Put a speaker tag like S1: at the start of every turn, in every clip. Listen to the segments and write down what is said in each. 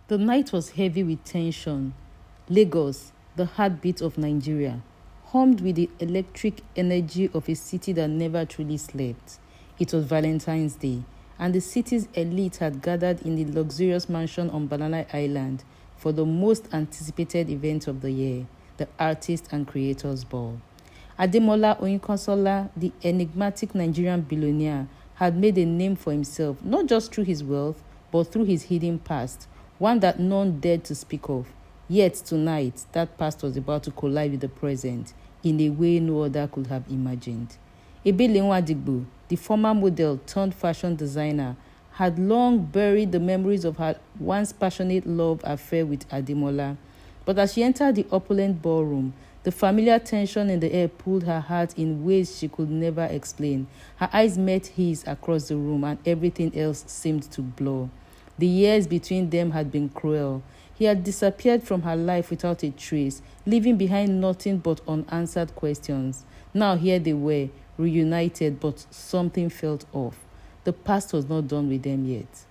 S1: The night was heavy with tension. Lagos, the heartbeat of Nigeria, hummed with the electric energy of a city that never truly slept. It was Valentine's Day, and the city's elite had gathered in the luxurious mansion on Banana Island for the most anticipated event of the year, the Artist and Creators Ball. Ademola Oyinkansola, the enigmatic Nigerian billionaire, had made a name for himself not just through his wealth, but through his hidden past, one that none dared to speak of. Yet tonight, that past was about to collide with the present in a way no other could have imagined. Ebele Nwadigbo, the former model turned fashion designer, had long buried the memories of her once passionate love affair with Ademola. But as she entered the opulent ballroom, the familiar tension in the air pulled her heart in ways she could never explain. Her eyes met his across the room, and everything else seemed to blur. The years between them had been cruel. He had disappeared from her life without a trace, leaving behind nothing but unanswered questions. Now here they were, reunited, but something felt off. The past was not done with them yet.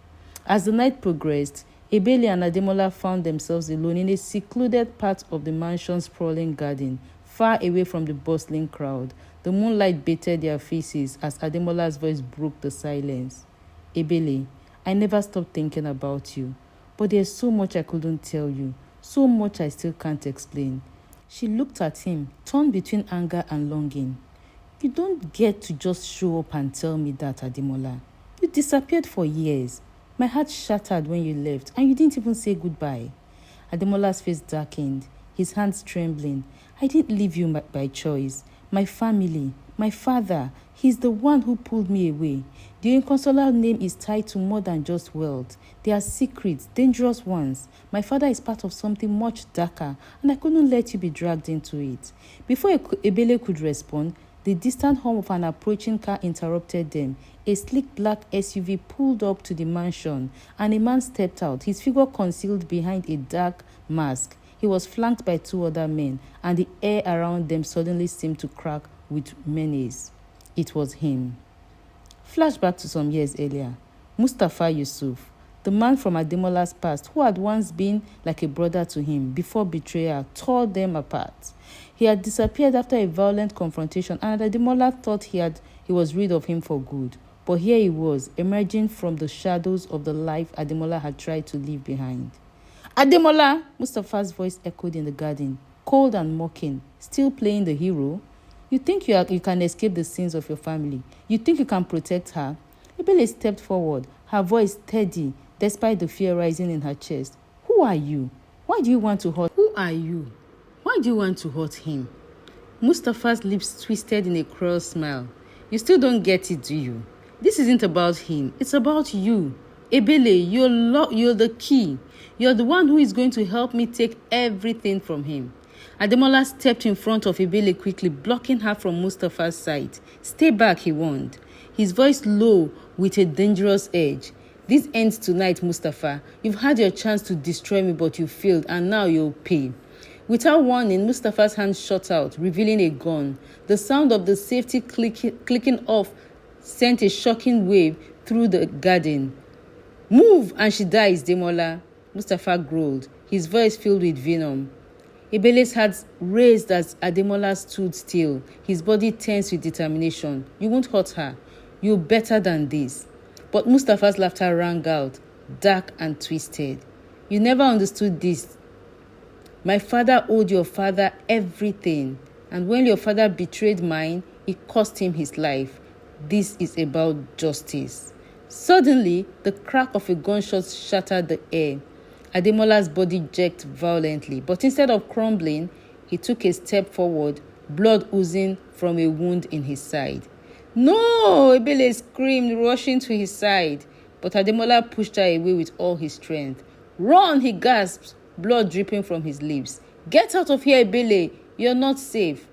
S1: As the night progressed, Ebele and Ademola found themselves alone in a secluded part of the mansion's sprawling garden, far away from the bustling crowd. The moonlight bathed their faces as Ademola's voice broke the silence. Ebele, I never stopped thinking about you, but there's so much I couldn't tell you, so much I still can't explain. She looked at him, torn between anger and longing. You don't get to just show up and tell me that, Ademola. You disappeared for years. My heart shattered when you left, and you didn't even say goodbye. Ademola's face darkened, his hands trembling. I didn't leave you by choice. My family, my father, he's the one who pulled me away. The Oyinkansola name is tied to more than just wealth. They are secrets, dangerous ones. My father is part of something much darker, and I couldn't let you be dragged into it. Before Ebele could respond, the distant hum of an approaching car interrupted them. A sleek black SUV pulled up to the mansion, and a man stepped out, his figure concealed behind a dark mask. He was flanked by two other men, and the air around them suddenly seemed to crack with menace. It was him. Flashback to some years earlier. Mustafa Yusuf, the man from Ademola's past who had once been like a brother to him before betrayal tore them apart. He had disappeared after a violent confrontation, and Ademola thought he was rid of him for good. But here he was, emerging from the shadows of the life Ademola had tried to leave behind. Ademola! Mustafa's voice echoed in the garden, cold and mocking, still playing the hero. You think you can escape the sins of your family? You think you can protect her? Ebele stepped forward, her voice steady, despite the fear rising in her chest. Who are you? Why do you want to hurt? Who are you? Why do you want to hurt him? Mustafa's lips twisted in a cruel smile. You still don't get it, do you? This isn't about him. It's about you. Ebele, you're the key. You're the one who is going to help me take everything from him. Ademola stepped in front of Ebele quickly, blocking her from Mustafa's sight. Stay back, he warned, his voice low with a dangerous edge. This ends tonight, Mustafa. You've had your chance to destroy me, but you failed, and now you'll pay. Without warning, Mustafa's hand shot out, revealing a gun. The sound of the safety clicking off sent a shocking wave through the garden. Move, and she dies, Demola, Mustafa growled, his voice filled with venom. Ebele's heart raised as Ademola stood still, his body tense with determination. You won't hurt her. You're better than this. But Mustafa's laughter rang out, dark and twisted. You never understood this. My father owed your father everything, and when your father betrayed mine, it cost him his life. This is about justice. Suddenly, the crack of a gunshot shattered the air. Ademola's body jerked violently, but instead of crumbling, he took a step forward, blood oozing from a wound in his side. No! Ebele screamed, rushing to his side, but Ademola pushed her away with all his strength. Run, he gasped, blood dripping from his lips. Get out of here, Ebele. You're not safe.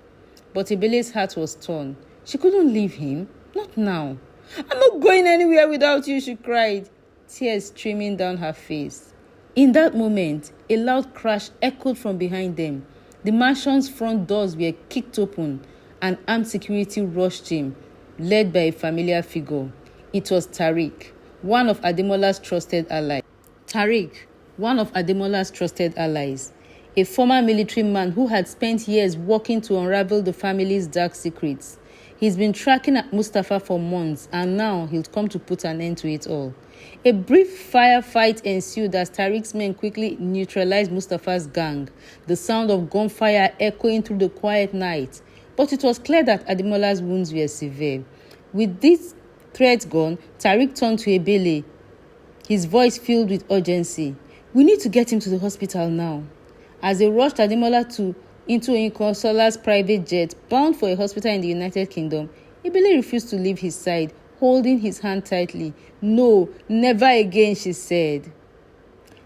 S1: But Ebele's heart was torn. She couldn't leave him. Not now. I'm not going anywhere without you, she cried, tears streaming down her face. In that moment, a loud crash echoed from behind them. The mansion's front doors were kicked open, and armed security rushed him, led by a familiar figure. It was Tariq, one of Ademola's trusted allies. Tariq, one of Ademola's trusted allies, a former military man who had spent years working to unravel the family's dark secrets. He's been tracking Mustafa for months, and now he'll come to put an end to it all. A brief firefight ensued as Tariq's men quickly neutralized Mustafa's gang, the sound of gunfire echoing through the quiet night. But it was clear that Ademola's wounds were severe. With this threat gone, Tariq turned to Ebele, his voice filled with urgency. "We need to get him to the hospital now." As they rushed Ademola into Oyinkansola's private jet, bound for a hospital in the United Kingdom, Ebele refused to leave his side, holding his hand tightly. "No, never again," she said.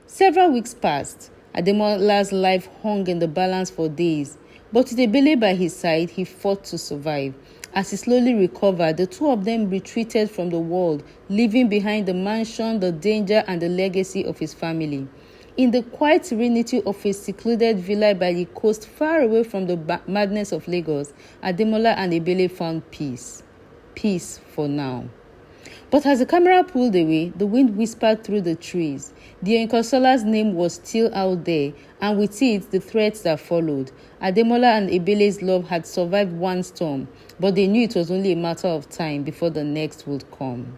S1: Several weeks passed. Ademola's life hung in the balance for days. But with Ebele by his side, he fought to survive. As he slowly recovered, the two of them retreated from the world, leaving behind the mansion, the danger, and the legacy of his family. In the quiet serenity of a secluded villa by the coast, far away from the madness of Lagos, Ademola and Ebele found peace. Peace for now. But as the camera pulled away, the wind whispered through the trees. The Oyinkasola's name was still out there, and with it, the threats that followed. Ademola and Ebele's love had survived one storm, but they knew it was only a matter of time before the next would come.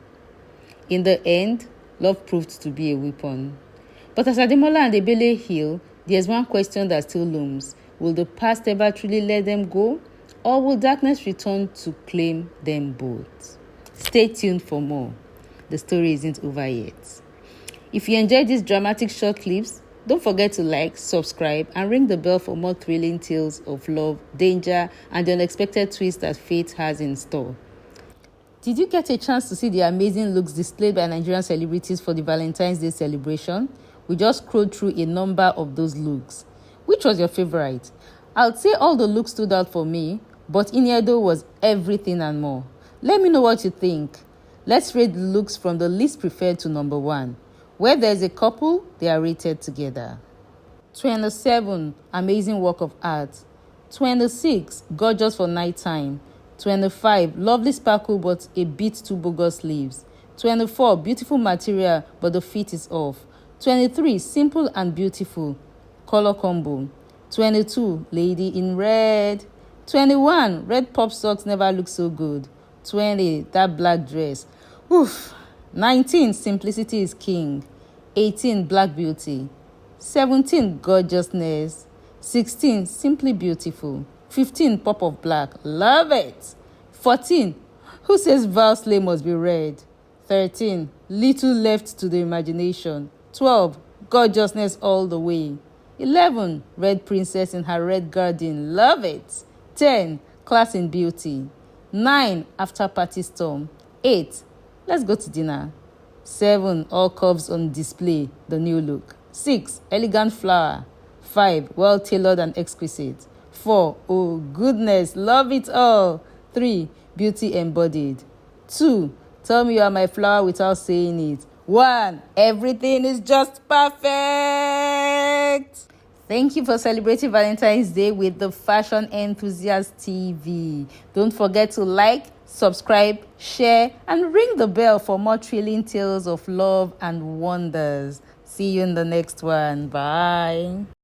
S1: In the end, love proved to be a weapon. But as Ademola and Ebele heal, there's one question that still looms. Will the past ever truly let them go? Or will darkness return to claim them both? Stay tuned for more. The story isn't over yet. If you enjoyed these dramatic short clips, don't forget to like, subscribe, and ring the bell for more thrilling tales of love, danger, and the unexpected twists that fate has in store. Did you get a chance to see the amazing looks displayed by Nigerian celebrities for the Valentine's Day celebration? We just scrolled through a number of those looks. Which was your favorite? I would say all the looks stood out for me, but Iniedo was everything and more. Let me know what you think. Let's rate the looks from the least preferred to number 1. Where there's a couple, they are rated together. 27, amazing work of art. 26, gorgeous for nighttime. 25, lovely sparkle but a bit too bogus sleeves. 24, beautiful material but the fit is off. 23, simple and beautiful, color combo. 22, lady in red. 21, red pop socks never look so good. 20, that black dress. Oof. 19, simplicity is king. 18, black beauty. 17, gorgeousness. 16, simply beautiful. 15, pop of black. Love it. 14, who says Val Slay must be red? 13, little left to the imagination. 12, gorgeousness all the way. 11, red princess in her red garden. Love it. 10, class in beauty. 9, after party storm. 8, let's go to dinner. 7, all curves on display, the new look. 6, elegant flower. 5, well tailored and exquisite. 4, oh goodness, love it all. 3, beauty embodied. 2, tell me you are my flower without saying it. 1, everything is just perfect. Thank you for celebrating Valentine's Day with the Fashion Enthusiast TV. Don't forget to like, subscribe, share, and ring the bell for more thrilling tales of love and wonders. See you in the next one. Bye.